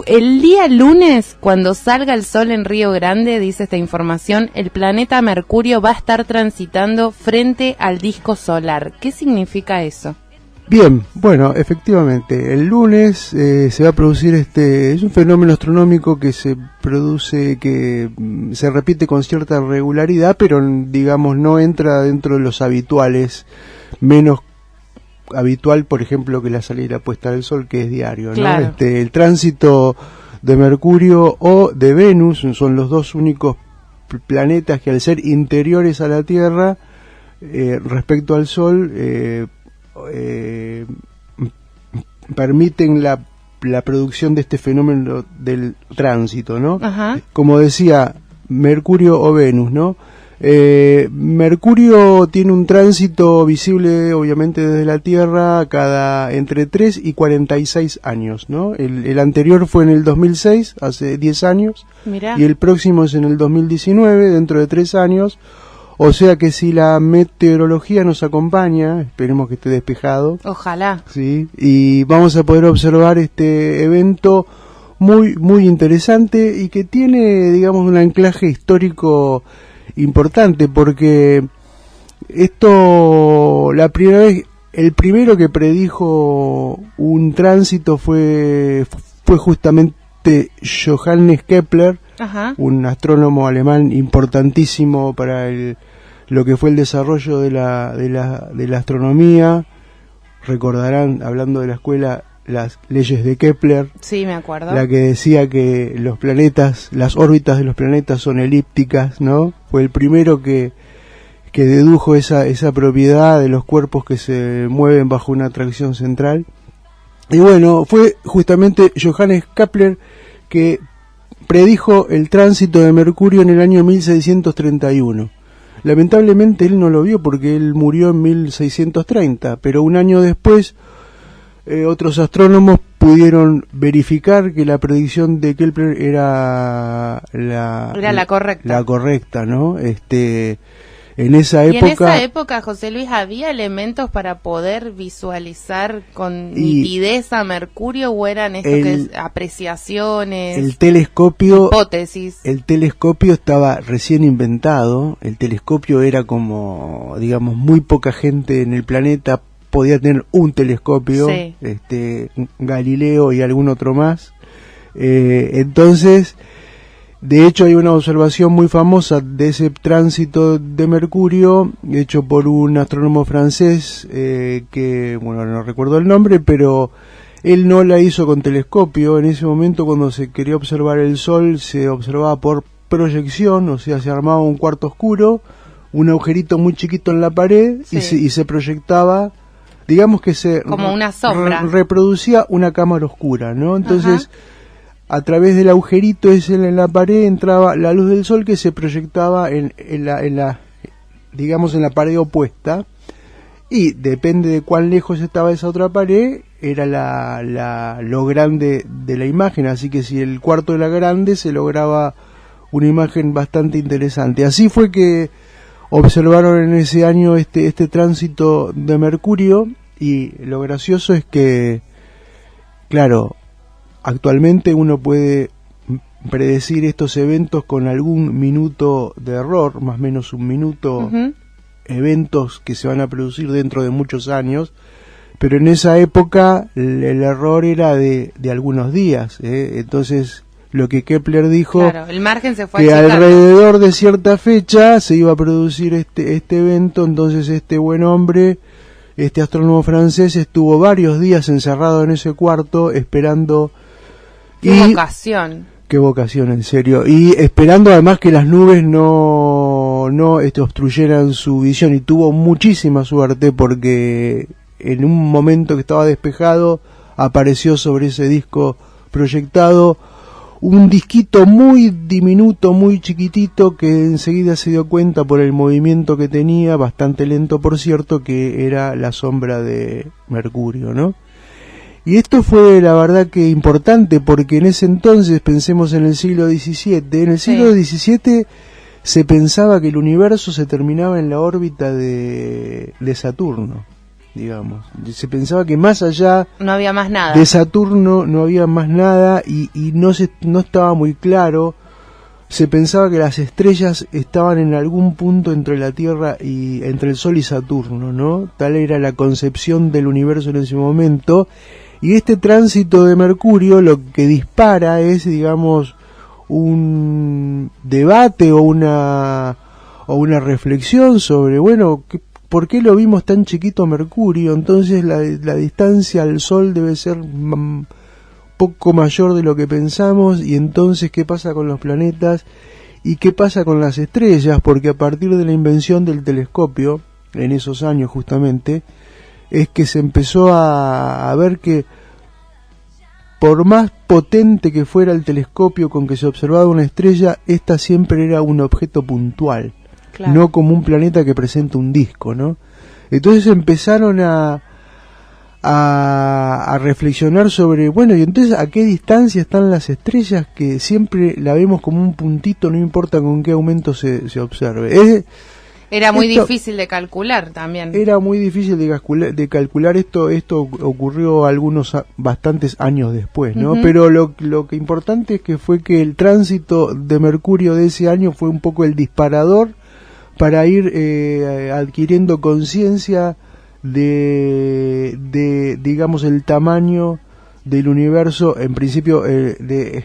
El día lunes, cuando salga el sol en Río Grande, dice esta información, el planeta Mercurio va a estar transitando frente al disco solar. ¿Qué significa eso? Bien, bueno, efectivamente, el lunes se va a producir es un fenómeno astronómico que se produce, que se repite con cierta regularidad, pero digamos no entra dentro de los habituales, menos habitual, por ejemplo, que la salida puesta del sol, que es diario, ¿no? Claro. El tránsito de Mercurio o de Venus son los dos únicos planetas que, al ser interiores a la Tierra, respecto al Sol, permiten la producción de este fenómeno del tránsito, ¿no? Ajá. Como decía, Mercurio o Venus, ¿no? Mercurio tiene un tránsito visible, obviamente, desde la Tierra entre 3 y 46 años, ¿no? El anterior fue en el 2006, hace 10 años, Mirá. y el próximo es en el 2019, dentro de 3 años. O sea que si la meteorología nos acompaña, esperemos que esté despejado. Ojalá. Sí, y vamos a poder observar este evento muy, muy interesante y que tiene, digamos, un anclaje histórico importante, porque la primera vez, el primero que predijo un tránsito fue justamente Johannes Kepler. Ajá. Un astrónomo alemán importantísimo para lo que fue el desarrollo de la astronomía. Recordarán, hablando de la escuela, las leyes de Kepler. Sí, me acuerdo. La que decía que los planetas, las órbitas de los planetas son elípticas, ¿no? Fue el primero que dedujo esa propiedad de los cuerpos que se mueven bajo una atracción central. Y bueno, fue justamente Johannes Kepler que predijo el tránsito de Mercurio en el año 1631. Lamentablemente él no lo vio porque él murió en 1630, pero un año después otros astrónomos pudieron verificar que la predicción de Kepler era la correcta. La correcta, ¿no? En esa época... Y en esa época, José Luis, ¿había elementos para poder visualizar con nitidez a Mercurio o eran apreciaciones? El telescopio... Hipótesis. El telescopio estaba recién inventado. El telescopio era como, digamos, muy poca gente en el planeta podía tener un telescopio. Sí. Galileo y algún otro más. Entonces... De hecho, hay una observación muy famosa de ese tránsito de Mercurio, hecho por un astrónomo francés, que, bueno, no recuerdo el nombre, pero él no la hizo con telescopio. En ese momento, cuando se quería observar el Sol, se observaba por proyección, o sea, se armaba un cuarto oscuro, un agujerito muy chiquito en la pared, sí. y se proyectaba, digamos que como una sombra. Reproducía una cámara oscura, ¿no? Entonces... Ajá. A través del agujerito ese en la pared entraba la luz del sol que se proyectaba en la pared opuesta, y depende de cuán lejos estaba esa otra pared era lo grande de la imagen, así que si el cuarto era grande se lograba una imagen bastante interesante. Así fue que observaron en ese año este tránsito de Mercurio, y lo gracioso es que, claro, actualmente uno puede predecir estos eventos con algún minuto de error, más o menos un minuto, eventos que se van a producir dentro de muchos años, pero en esa época el error era de algunos días, entonces lo que Kepler dijo, claro, el margen se fue que achicando. Alrededor de cierta fecha se iba a producir este evento. Entonces este buen hombre, este astrónomo francés, estuvo varios días encerrado en ese cuarto esperando. Qué vocación, en serio. Y esperando además que las nubes no obstruyeran su visión, y tuvo muchísima suerte porque en un momento que estaba despejado apareció sobre ese disco proyectado un disquito muy diminuto, muy chiquitito, que enseguida se dio cuenta por el movimiento que tenía, bastante lento por cierto, que era la sombra de Mercurio, ¿no? Y esto fue, la verdad, que importante, porque en ese entonces, pensemos en el siglo XVII, en el siglo XVII se pensaba que el universo se terminaba en la órbita de Saturno. digamos. Se pensaba que más allá no había más nada de Saturno no había más nada y no estaba muy claro. Se pensaba que las estrellas estaban en algún punto entre la Tierra y entre el Sol y Saturno, ¿no? Tal era la concepción del universo en ese momento. Y este tránsito de Mercurio lo que dispara es, digamos, un debate o una reflexión sobre, bueno, ¿por qué lo vimos tan chiquito Mercurio? Entonces la distancia al Sol debe ser poco mayor de lo que pensamos, y entonces ¿qué pasa con los planetas y qué pasa con las estrellas? Porque a partir de la invención del telescopio, en esos años justamente, es que se empezó a ver que por más potente que fuera el telescopio con que se observaba una estrella, esta siempre era un objeto puntual, claro, no como un planeta que presenta un disco, ¿no? Entonces empezaron a reflexionar sobre, bueno, y entonces ¿a qué distancia están las estrellas que siempre la vemos como un puntito, no importa con qué aumento se observe? Era muy difícil de calcular también. Era muy difícil de calcular esto ocurrió bastantes años después, ¿no? Pero lo que importante es que fue que el tránsito de Mercurio de ese año fue un poco el disparador para ir adquiriendo conciencia de digamos el tamaño del universo, en principio el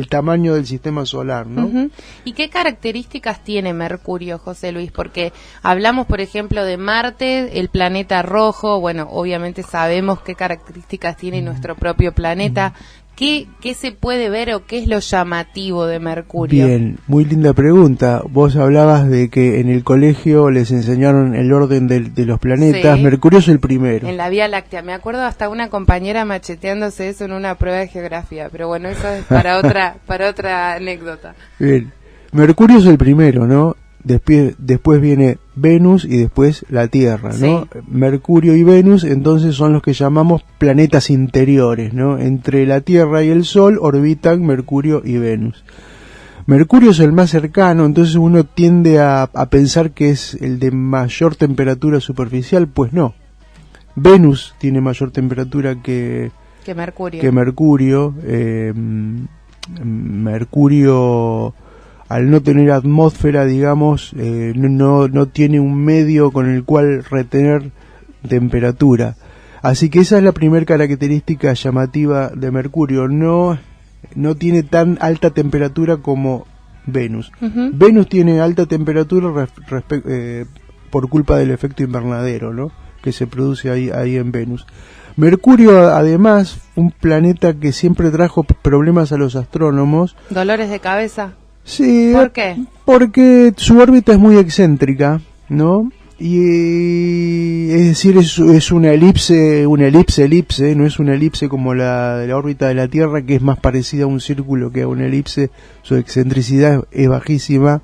tamaño del sistema solar, ¿no? ¿Y qué características tiene Mercurio, José Luis? Porque hablamos, por ejemplo, de Marte, el planeta rojo. Bueno, obviamente sabemos qué características tiene nuestro propio planeta. ¿Qué se puede ver o qué es lo llamativo de Mercurio? Bien, muy linda pregunta. Vos hablabas de que en el colegio les enseñaron el orden de los planetas. Sí. Mercurio es el primero. En la Vía Láctea. Me acuerdo hasta una compañera macheteándose eso en una prueba de geografía. Pero bueno, eso es para otra anécdota. Bien, Mercurio es el primero, ¿no? Después viene Venus y después la Tierra, ¿no? Sí. Mercurio y Venus entonces son los que llamamos planetas interiores, ¿no? Entre la Tierra y el Sol orbitan Mercurio y Venus. Mercurio es el más cercano, entonces uno tiende a pensar que es el de mayor temperatura superficial. Pues no. Venus tiene mayor temperatura que Mercurio. Mercurio, al no tener atmósfera, digamos, no tiene un medio con el cual retener temperatura. Así que esa es la primera característica llamativa de Mercurio. No tiene tan alta temperatura como Venus. Venus tiene alta temperatura por culpa del efecto invernadero, ¿no?, que se produce ahí en Venus. Mercurio, además, un planeta que siempre trajo problemas a los astrónomos. ¿Dolores de cabeza? Sí. ¿Por qué? Porque su órbita es muy excéntrica, ¿no? Y es decir, es una elipse, no es una elipse como la de la órbita de la Tierra, que es más parecida a un círculo que a una elipse. Su excentricidad es bajísima.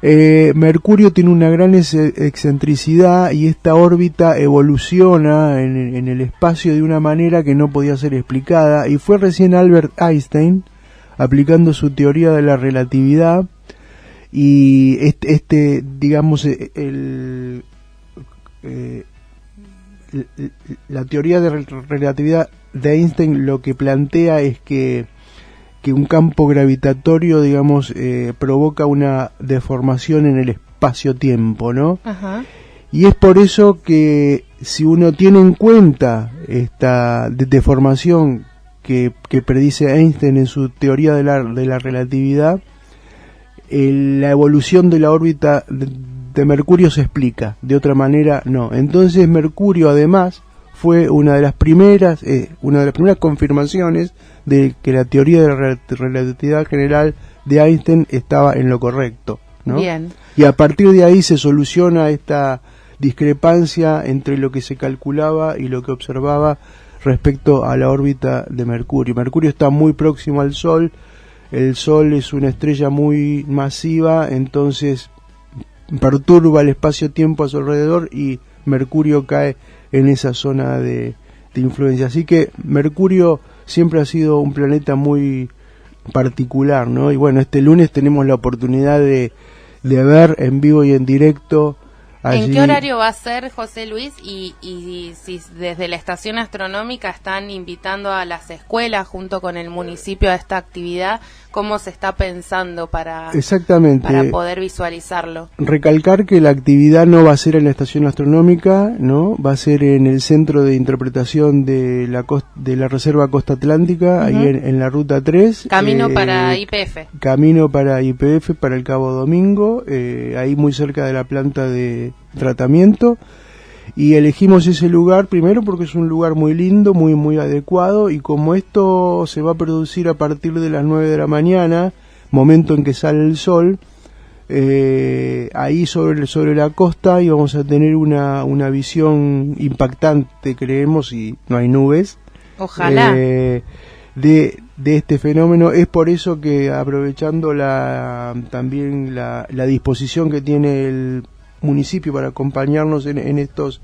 Mercurio tiene una gran excentricidad y esta órbita evoluciona en el espacio de una manera que no podía ser explicada, y fue recién Albert Einstein, aplicando su teoría de la relatividad, y digamos, la teoría de relatividad de Einstein lo que plantea es que un campo gravitatorio, digamos, provoca una deformación en el espacio-tiempo, ¿no? Ajá. Y es por eso que si uno tiene en cuenta esta deformación que predice Einstein en su teoría de la relatividad, la evolución de la órbita de Mercurio se explica, de otra manera no. Entonces Mercurio, además, fue una de las primeras confirmaciones de que la teoría de la relatividad general de Einstein estaba en lo correcto, ¿no? Bien. Y a partir de ahí se soluciona esta discrepancia entre lo que se calculaba y lo que observaba respecto a la órbita de Mercurio. Mercurio está muy próximo al Sol. El Sol es una estrella muy masiva, entonces perturba el espacio-tiempo a su alrededor y Mercurio cae en esa zona de influencia. Así que Mercurio siempre ha sido un planeta muy particular, ¿no? Y bueno, este lunes tenemos la oportunidad de ver en vivo y en directo Allí, ¿en qué horario va a ser, José Luis? Y si desde la estación astronómica están invitando a las escuelas junto con el municipio a esta actividad, ¿cómo se está pensando para poder visualizarlo? Recalcar que la actividad no va a ser en la estación astronómica, ¿no? Va a ser en el centro de interpretación de la Reserva Costa Atlántica, ahí en la ruta 3. Camino para YPF. Camino para YPF, para el Cabo Domingo, ahí muy cerca de la planta de tratamiento. Y elegimos ese lugar primero porque es un lugar muy lindo, muy adecuado, y como esto se va a producir a partir de las 9 de la mañana, momento en que sale el sol, ahí sobre la costa íbamos a tener una visión impactante, creemos, y no hay nubes. Ojalá. De este fenómeno. Es por eso que, aprovechando también la disposición que tiene el municipio para acompañarnos en estos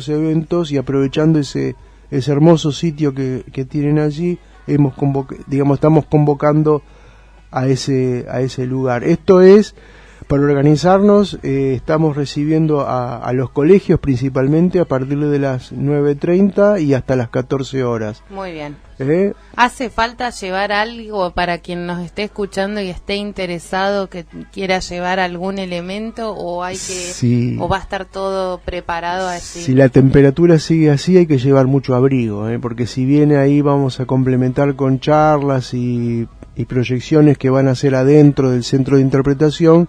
eventos, y aprovechando ese hermoso sitio que tienen allí, estamos convocando a ese lugar. Esto es para organizarnos. Estamos recibiendo a los colegios principalmente a partir de las 9:30 y hasta las 14 horas. Muy bien. ¿Hace falta llevar algo para quien nos esté escuchando y esté interesado, que quiera llevar algún elemento, o va a estar todo preparado así? Si la temperatura sigue así, hay que llevar mucho abrigo, porque si viene ahí vamos a complementar con charlas y proyecciones que van a ser adentro del centro de interpretación.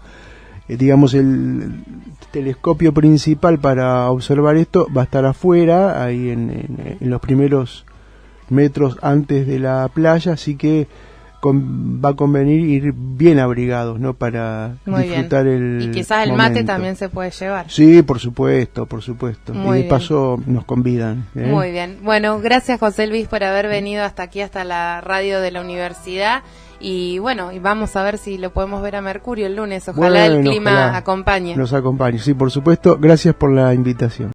Digamos, el telescopio principal para observar esto va a estar afuera, ahí en los primeros metros antes de la playa, así que va a convenir ir bien abrigados, ¿no? Para disfrutar el Y quizás el mate también se puede llevar. Sí, por supuesto. Muy y de paso nos convidan. Muy bien. Bueno, gracias, José Luis, por haber venido hasta aquí, hasta la radio de la universidad. Y bueno, y vamos a ver si lo podemos ver a Mercurio el lunes. Ojalá el clima acompañe. Nos acompañe, sí, por supuesto. Gracias por la invitación.